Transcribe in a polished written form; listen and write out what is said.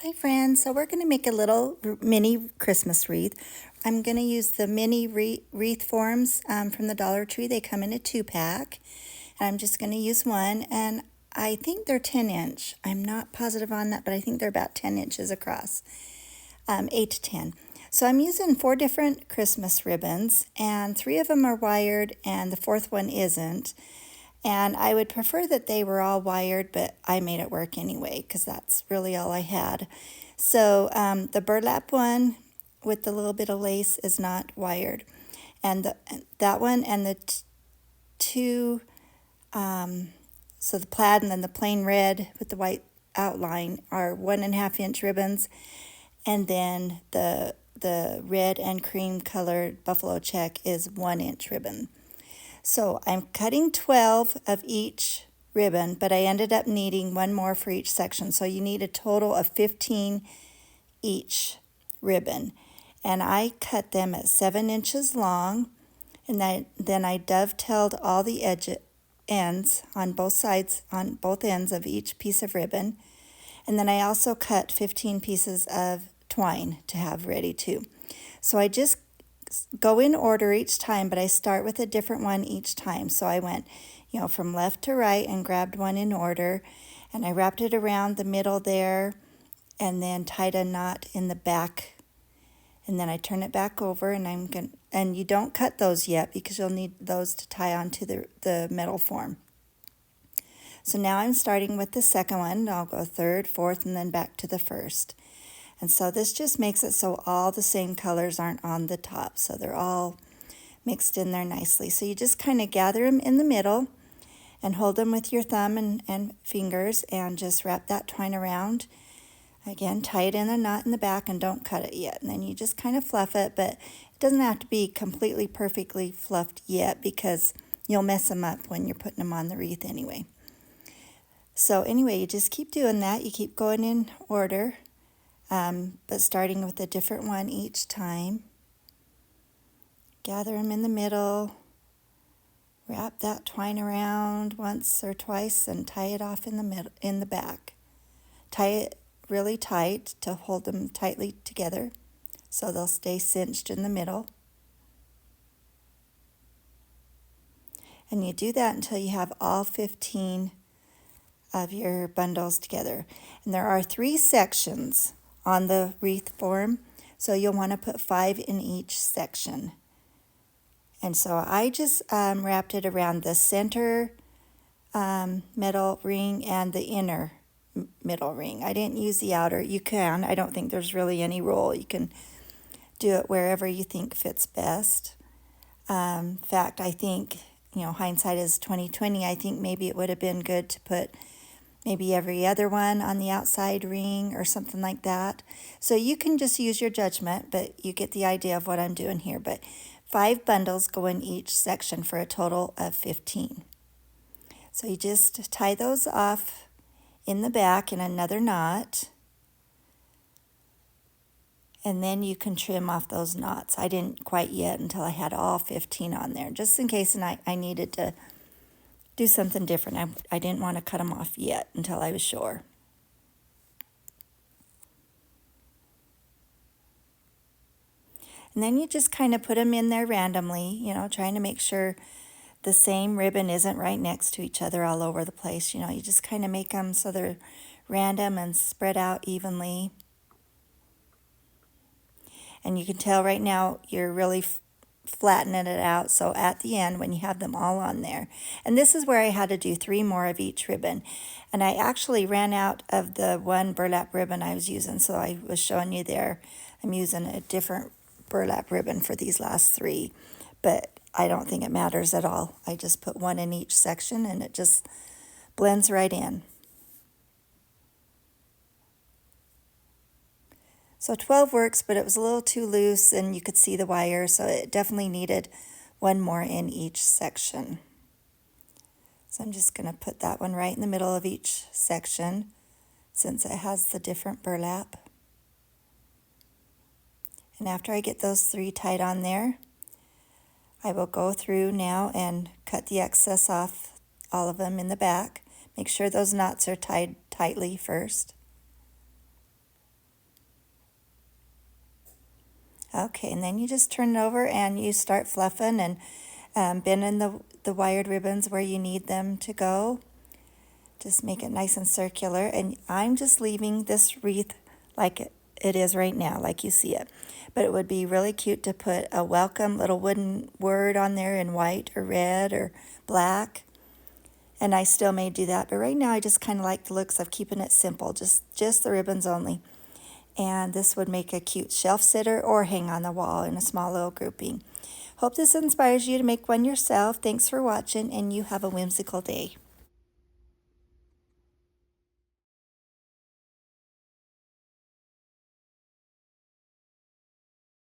Hi friends, so we're going to make a little mini Christmas wreath. I'm going to use the mini wreath forms from the Dollar Tree. They come in a 2-pack, and I'm just going to use one, and I think they're 10-inch. I'm not positive on that, but I think they're about 10 inches across, 8 to 10. So I'm using 4 different Christmas ribbons, and 3 of them are wired, and the 4th one isn't. And I would prefer that they were all wired, but I made it work anyway because that's really all I had. So the burlap one with the little bit of lace is not wired. And that one and the two, so the plaid and then the plain red with the white outline are 1.5-inch ribbons. And then the red and cream colored buffalo check is 1-inch ribbon. So I'm cutting 12 of each ribbon, but I ended up needing one more for each section. So you need a total of 15 each ribbon. And I cut them at 7 inches long, and then I dovetailed all the ends on both sides, on both ends of each piece of ribbon. And then I also cut 15 pieces of twine to have ready too. So I just go in order each time, but I start with a different one each time. So I went, from left to right and grabbed one in order, and I wrapped it around the middle there and then tied a knot in the back. And then I turn it back over, and you don't cut those yet because you'll need those to tie onto the metal form. So now I'm starting with the second one. I'll go third, fourth, and then back to the first. And so this just makes it so all the same colors aren't on the top. So they're all mixed in there nicely. So you just kind of gather them in the middle and hold them with your thumb and fingers and just wrap that twine around. Again, tie it in a knot in the back and don't cut it yet. And then you just kind of fluff it, but it doesn't have to be completely perfectly fluffed yet because you'll mess them up when you're putting them on the wreath anyway. So anyway, you just keep doing that. You keep going in order. But starting with a different one each time. Gather them in the middle, wrap that twine around once or twice, and tie it off in the back. Tie it really tight to hold them tightly together so they'll stay cinched in the middle. And you do that until you have all 15 of your bundles together. And there are 3 sections on the wreath form, so you'll want to put 5 in each section. And so I just wrapped it around the center middle ring and the inner middle ring. I didn't use the outer. You can. I don't think there's really any rule. You can do it wherever you think fits best. In fact, I think, hindsight is 20/20. I think maybe it would have been good to put maybe every other one on the outside ring or something like that. So you can just use your judgment, but you get the idea of what I'm doing here. But 5 bundles go in each section for a total of 15. So you just tie those off in the back in another knot, and then you can trim off those knots. I didn't quite yet until I had all 15 on there, just in case I needed to do something different. I didn't want to cut them off yet until I was sure. And then you just kind of put them in there randomly, trying to make sure the same ribbon isn't right next to each other all over the place. You just kind of make them so they're random and spread out evenly. And you can tell right now you're really flattening it out, so at the end when you have them all on there, and this is where I had to do 3 more of each ribbon, and I actually ran out of the one burlap ribbon I was using, so I was showing you there I'm using a different burlap ribbon for these last 3, but I don't think it matters at all. I just put 1 in each section and it just blends right in. So 12 works, but it was a little too loose and you could see the wire, so it definitely needed 1 more in each section. So I'm just going to put that one right in the middle of each section since it has the different burlap. And after I get those 3 tied on there, I will go through now and cut the excess off, all of them in the back. Make sure those knots are tied tightly first. Okay, and then you just turn it over and you start fluffing and bending the wired ribbons where you need them to go. Just make it nice and circular. And I'm just leaving this wreath like it is right now, like you see it. But it would be really cute to put a welcome little wooden word on there in white or red or black. And I still may do that. But right now I just kind of like the looks of keeping it simple, just the ribbons only. And this would make a cute shelf sitter or hang on the wall in a small little grouping. Hope this inspires you to make one yourself. Thanks for watching, and you have a whimsical day.